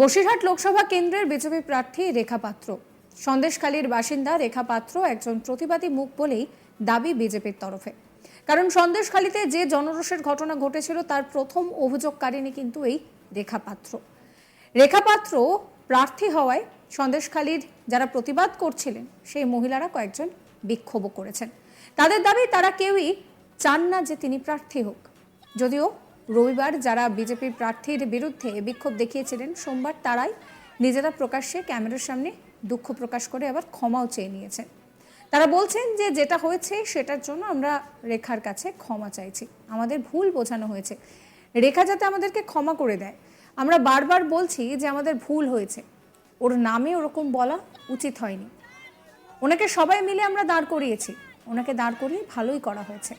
বসিরহাট লোকসভা কেন্দ্রের বিজেপি প্রার্থী রেখা পাত্র। সন্দেশখালীর বাসিন্দা রেখা পাত্র একজন প্রতিবাদী মুখ বলেই দাবি বিজেপির তরফে। কারণ সন্দেশখালীতে যে জনরোষের ঘটনা ঘটেছিল তার প্রথম অভিযোগকারিনী কিন্তু এই রেখা পাত্র। রেখা পাত্র প্রার্থী হওয়ায় সন্দেশখালীর যারা প্রতিবাদ করছিলেন সেই মহিলারা কয়েকজন বিক্ষোভও করেছেন। তাদের দাবি তারা কেউই চান না যে তিনি প্রার্থী হোক। যদিও রবিবার যারা বিজেপি প্রার্থীর বিরুদ্ধে বিক্ষোভ দেখিয়েছিলেন, সোমবার তারাই নিজেরা প্রকাশ্যে ক্যামেরার সামনে দুঃখ প্রকাশ করে আবার ক্ষমাও চেয়ে নিয়েছেন। তারা বলছেন যে যেটা হয়েছে সেটার জন্য আমরা রেখার কাছে ক্ষমা চাইছি, আমাদের ভুল বোঝানো হয়েছে, রেখা যাতে আমাদেরকে ক্ষমা করে দেয়। আমরা বারবার বলছি যে আমাদের ভুল হয়েছে, ওর নামে ওরকম বলা উচিত হয়নি। ওনাকে সবাই মিলে আমরা দাঁড় করিয়েছি, ওনাকে দাঁড় করিয়ে ভালোই করা হয়েছে।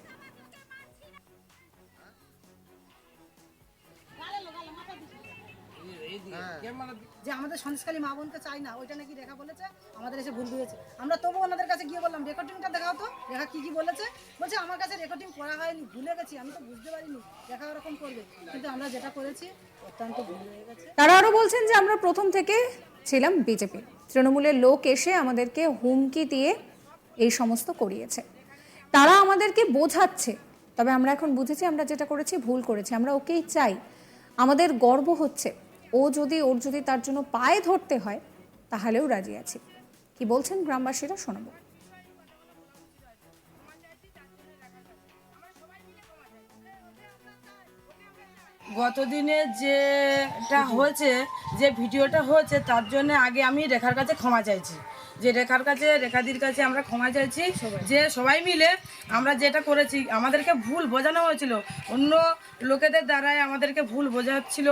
যে আমাদের সন্দেশখালী মা বোনকে চাই না, ওইটা নাকি রেখা বলেছে, আমাদের এসে ভুল হয়েছে। আমরা তবু ওনাদের কাছে গিয়ে বললাম রেকর্ডিংটা দেখাও তো, রেখা কি বলেছে। বলছে আমার কাছে রেকর্ডিং করা হয়নি, ভুলে গেছি, আমি তো বুঝতে পারিনি রেখা ওরকম করবে, কিন্তু আমরা যেটা করেছি অত্যন্ত ভুল হয়ে গেছে। তারা আরো বলছেন যে আমরা প্রথম থেকে ছিলাম বিজেপি, তৃণমূলের লোক এসে আমাদেরকে হুমকি দিয়ে এই সমস্ত করিয়েছে, তারা আমাদেরকে বোঝাচ্ছে। তবে আমরা এখন বুঝেছি আমরা যেটা করেছি ভুল করেছি, আমরা ওকেই চাই, আমাদের গর্ব হচ্ছে। ওর যদি তার জন্য পায়ে ধরতে হয় তাহলেও রাজি আছি। কি বলছেন গ্রামবাসীরা শোনাবো। গতদিনে যেটা হয়েছে, যে ভিডিওটা হয়েছে, তার জন্য আগে আমি রেখার কাছে ক্ষমা চাইছি। যে রেখাদির কাছে আমরা ক্ষমা চাইছি, যে সবাই মিলে আমরা যেটা করেছি, আমাদেরকে ভুল বোঝানো হয়েছিল, অন্য লোকেদের দ্বারাই আমাদেরকে ভুল বোঝাচ্ছিল,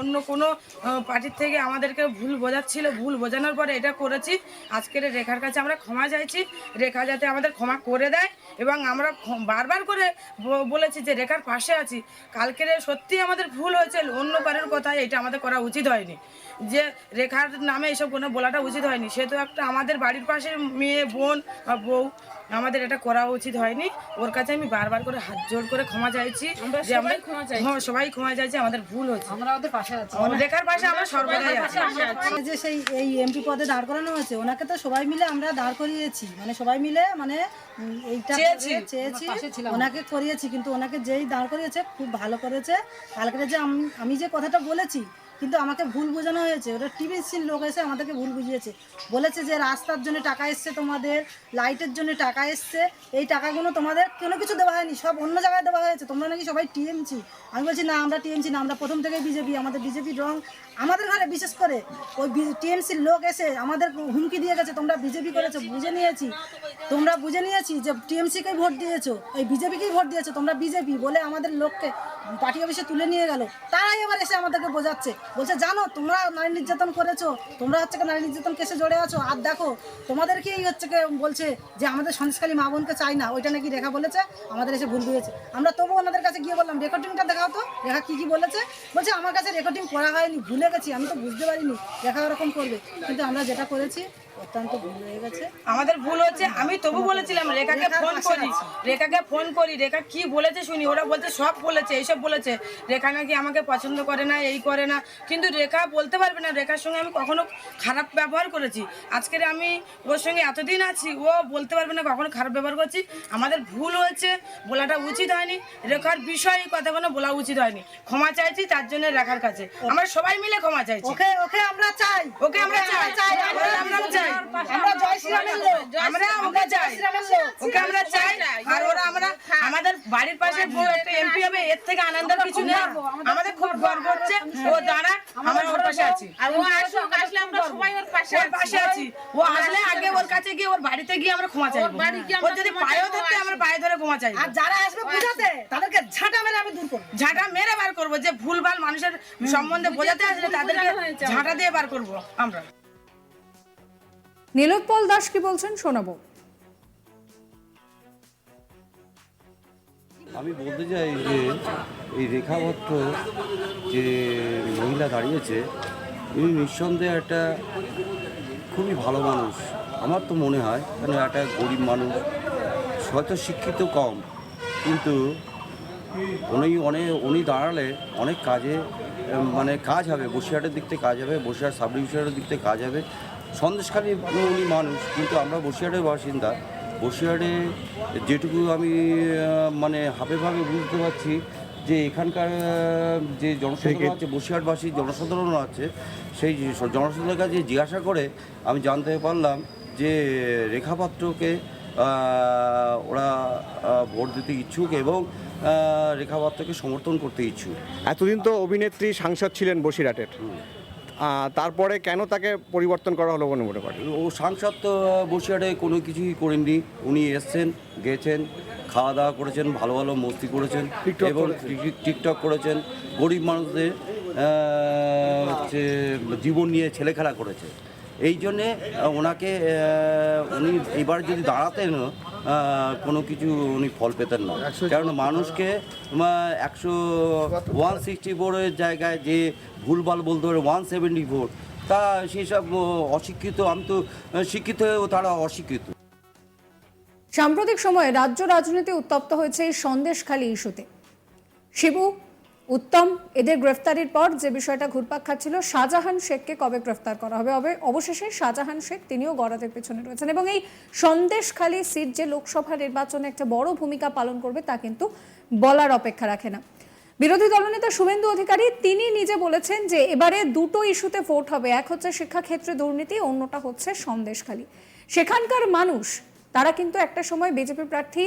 অন্য কোনো পার্টির থেকে আমাদেরকে ভুল বোঝাচ্ছিল। ভুল বোঝানোর পরে এটা করেছি। আজকের রেখার কাছে আমরা ক্ষমা চাইছি, রেখা যাতে আমাদের ক্ষমা করে দেয়। এবং আমরা বারবার করে বলেছি যে রেখার পাশে আছি। কালকের সত্যি আমাদের ভুল হয়েছে, অন্য কারোর কথায় এটা আমাদের করা উচিত হয়নি, যে রেখার নামে এসব কোনো বলাটা উচিত হয়নি। সে তো একটা আমাদের বাড়ির পাশে মেয়ে, বোন বা বউ, আমাদের এটা করা উচিত হয়নি। ওর কাছে আমি বারবার করে হাত জোড় করে ক্ষমা চাইছি, যে আমরা সবাই ক্ষমা চাইছি, আমাদের ভুল হচ্ছে। আমরা ওদের পাশে আছি, রেখার পাশে আমরা সর্বদাই আছি। যে সেই এই এমপি পদে দাঁড় করানো হয়েছে, ওনাকে তো সবাই মিলে আমরা দাঁড় করিয়েছি, মানে সবাই মিলে মানে এইটা চেয়েছি, ওনাকে করিয়েছি। কিন্তু ওনাকে যেই দাঁড় করিয়েছে খুব ভালো করেছে। কালকে যে আমি যে কথাটা বলেছি, কিন্তু আমাকে ভুল বোঝানো হয়েছে। ওটা টিভিসির লোক এসে আমাদেরকে ভুল বুঝিয়েছে, বলেছে যে রাস্তার জন্য টাকা এসছে, তোমাদের লাইটের জন্য টাকা এসছে, এই টাকাগুলো তোমাদের কোনো কিছু দেওয়া হয়নি, সব অন্য জায়গায় দেওয়া হয়েছে, তোমরা নাকি সবাই টিএমসি। আমি বলছি না, আমরা টিএমসি না, আমরা প্রথম থেকেই বিজেপি। আমাদের বিজেপির রং আমাদের ঘরে, বিশেষ করে ওই টিএমসির লোক এসে আমাদের হুমকি দিয়ে গেছে, তোমরা বিজেপি করেছো, বুঝে নিয়েছি যে টিএমসিকেই ভোট দিয়েছো, এই বিজেপিকেই ভোট দিয়েছো, তোমরা বিজেপি বলে আমাদের লোককে পার্টি অফিসে তুলে নিয়ে গেল। তারাই এবার এসে আমাদেরকে বোঝাচ্ছে, বলছে জানো তোমরা নারী নির্যাতন করেছো, তোমরা হচ্ছে নারী নির্যাতন কেসে জড়ে আছো, আর দেখো তোমাদেরকেই হচ্ছে বলছে যে আমাদের সন্দেশখালী মা বোনকে চাই না, ওইটা নাকি রেখা বলেছে, আমাদের এসে ভুল হয়েছে। আমরা তবু ওনাদের কাছে গিয়ে বললাম রেকর্ডিংটা দেখাও তো, রেখা কি বলেছে। বলছে আমার কাছে রেকর্ডিং করা হয়নি, ভুলে গেছি, আমি তো বুঝতে পারিনি রেখা ওরকম করবে, কিন্তু আমরা যেটা করেছি অত্যন্ত ভুল হয়ে গেছে, আমাদের ভুল হচ্ছে। আমি তবু বলেছিলাম রেখাকে ফোন করি, রেখা কি বলেছে শুনি। ওরা বলছে সব বলেছে, এইসব বলেছে, রেখা নাকি আমাকে পছন্দ করে না, এই করে না। কিন্তু রেখা বলতে পারবে না রেখার সঙ্গে আমি কখনো খারাপ ব্যবহার করেছি। আজকের আমি ওর সঙ্গে এতদিন আছি, ও বলতে পারবে না কখনো খারাপ ব্যবহার করছি। আমাদের ভুল হয়েছে, বলাটা উচিত হয়নি, রেখার বিষয়ে কথাগুলো বলা উচিত হয়নি। ক্ষমা চাইছি তার জন্য রেখার কাছে, আমরা সবাই মিলে ক্ষমা চাইছি। ওকে আমরা চাই, আমরা চাই, আর ওরা আমাদের বাড়ির পাশে এমপি হবে, এর থেকে আনন্দের কিছু নেই। আমাদের খুব গর্ব হচ্ছে, ও দ্বারা আমরা ওর পাশে আছি, ও আসলে আগে ওর কাছে গিয়ে ওর বাড়িতে গিয়ে আমরা ক্ষমা চাইবো। ও যদি পায়েও ধরতে আমরা পায়ে ধরে ক্ষমা চাইবো। আর যারা আসবে বোঝাতে তাদেরকে ঝাঁটা মেরে আমি দূর করবো, ঝাঁটা মেরে বার করবো। যে ভুলভাল মানুষের সম্বন্ধে বোঝাতে আসলে তাদেরকে ঝাঁটা দিয়ে বার করবো আমরা। নীলোৎপল দাস কি বলছেন শোনাবো। আমি বলতে চাই যে এই রেখা পাত্র যে মহিলা দাঁড়িয়েছে, উনি নিঃসন্দেহে একটা খুবই ভালো মানুষ আমার তো মনে হয়। কেন একটা গরিব মানুষ, হয়তো শিক্ষিত কম, কিন্তু উনি দাঁড়ালে অনেক কাজে মানে কাজ হবে, বসিরহাটের দিক থেকে কাজ হবে, বসিরহাট সাব ডিভিশনের দিক থেকে কাজ হবে। সন্দেশখালী উনি মানুষ, কিন্তু আমরা বসিরহাটের বাসিন্দা। বসিরহাটে যেটুকু আমি মানে হাফে বুঝতে পারছি যে এখানকার যে জনসাধারণ আছে, বসিরহাটবাসী জনসাধারণ আছে, সেই জনসাধারণের কাছে জিজ্ঞাসা করে আমি জানতে পারলাম যে রেখা পাত্রকে ওরা ভোট দিতে ইচ্ছুক এবং রেখা পাত্রকে সমর্থন করতে ইচ্ছুক। এতদিন তো অভিনেত্রী সাংসদ ছিলেন বসিরহাটের, তারপরে কেন তাকে পরিবর্তন করা হলো বলে মনে করেন? ও সাংসদ তো বসিরহাটে কোনো কিছুই করেননি। উনি এসছেন, গেছেন, খাওয়া দাওয়া করেছেন, ভালো ভালো মস্তি করেছেন এবং টিকটক করেছেন, গরিব মানুষদের হচ্ছে জীবন নিয়ে ছেলেখেলা করেছে। এই জন্যে ওনাকে উনি এবার যদি দাঁড়াতেন কোনো কিছু উনি ফল পেতেন না, কারণ মানুষকে 164-এর জায়গায় যে ভুলভাল বলতে পারে 174, তা সেসব অশিক্ষিত, আমি তো শিক্ষিত হয়েও তারা অশিক্ষিত। সাম্প্রতিক সময়ে রাজ্য রাজনীতি উত্তপ্ত হয়েছে এই সন্দেশখালী ইস্যুতে। শিবু, উত্তম এদের গ্রেফতারির পর যে বিষয়টা ঘুরপাক খাচ্ছিল, শাহজাহান শেখকে কবে গ্রেফতার করা হবে। অবশেষে শাহজাহান শেখ তিনিও গড়াদের পেছনে রয়েছেন এবং এই সন্দেশখালী সিট যে লোকসভা নির্বাচনে একটা বড় ভূমিকা পালন করবে তা কিন্তু বলার অপেক্ষা রাখে না। বিরোধী দলনেতা শুভেন্দু অধিকারী তিনি নিজে বলেছেন যে এবারে দুটো ইস্যুতে ভোট হবে, এক হচ্ছে শিক্ষাক্ষেত্রে দুর্নীতি, অন্যটা হচ্ছে সন্দেশখালী। সেখানকার মানুষ তারা কিন্তু একটা সময় বিজেপি প্রার্থী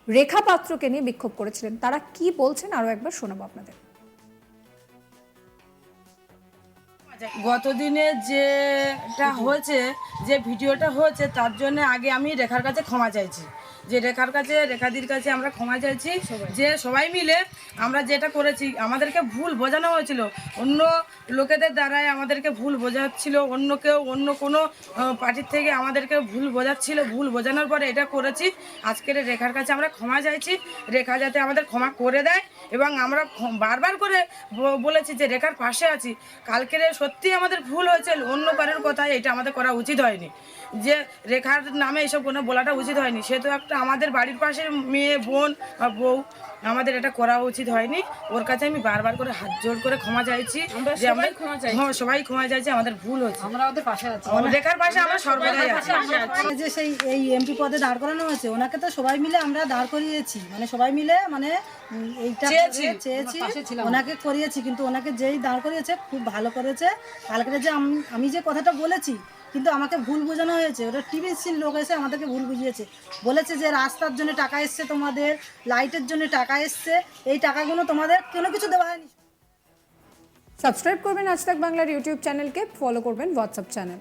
রেখা পাত্রকে নিয়ে বিক্ষোভ করেছিলেন। তারা কি বলছেন আরো একবার শোনাবো আপনাদের। গতদিনে যেটা হয়েছে, যে ভিডিওটা হয়েছে, তার জন্য আগে আমি রেখার কাছে ক্ষমা চাইছি। যে রেখাদির কাছে আমরা ক্ষমা চাইছি যে সবাই মিলে আমরা যেটা করেছি, আমাদেরকে ভুল বোঝানো হয়েছিল, অন্য লোকেদের দ্বারাই আমাদেরকে ভুল বোঝাচ্ছিল, অন্য কোনো পার্টির থেকে আমাদেরকে ভুল বোঝাচ্ছিল। ভুল বোঝানোর পরে এটা করেছি। আজকের রেখার কাছে আমরা ক্ষমা চাইছি, রেখা যাতে আমাদের ক্ষমা করে দেয়। এবং আমরা বারবার করে বলেছি যে রেখার পাশে আছি। কালকের সত্যি আমাদের ভুল হয়েছে, অন্য কারোর কথায় এটা আমাদের করা উচিত হয়নি, যে রেখার নামে এসব কোনো বলাটা উচিত হয়নি। সে তো একটা আমাদের বাড়ির পাশের মেয়ে, বোন বা বউ, আমাদের এটা করা উচিত হয়নি। ওর কাছে আমি বারবার করে হাত জোড় করে ক্ষমা চাইছি, যে আমরা সবাই ক্ষমা চাইছি, আমাদের ভুল হচ্ছে। আমরা ওদের পাশে আছি, রেখার পাশে আমরা সর্বদাই আছি। যে সেই এই এমপি পদে দাঁড় করানো হয়েছে, ওনাকে তো সবাই মিলে আমরা দাঁড় করিয়েছি, মানে সবাই মিলে মানে এইটা চেয়েছি, ওনাকে করিয়েছি, কিন্তু ওনাকে যেই দাঁড় করিয়েছে খুব ভালো করেছে। কালকে যে আমি যে কথাটা বলেছি, কিন্তু আমাকে ভুল বোঝানো হয়েছে। ওটা টিভির লোক এসে আমাদেরকে ভুল বুঝিয়েছে, বলেছে যে রাস্তার জন্য টাকা এসছে, তোমাদের লাইটের জন্য টাকা এসছে, এই টাকাগুলো তোমাদের কোনো কিছু দেওয়া হয়নি। সাবস্ক্রাইব করবেন আজ তাক বাংলার ইউটিউব চ্যানেলকে, ফলো করবেন হোয়াটসঅ্যাপ চ্যানেল।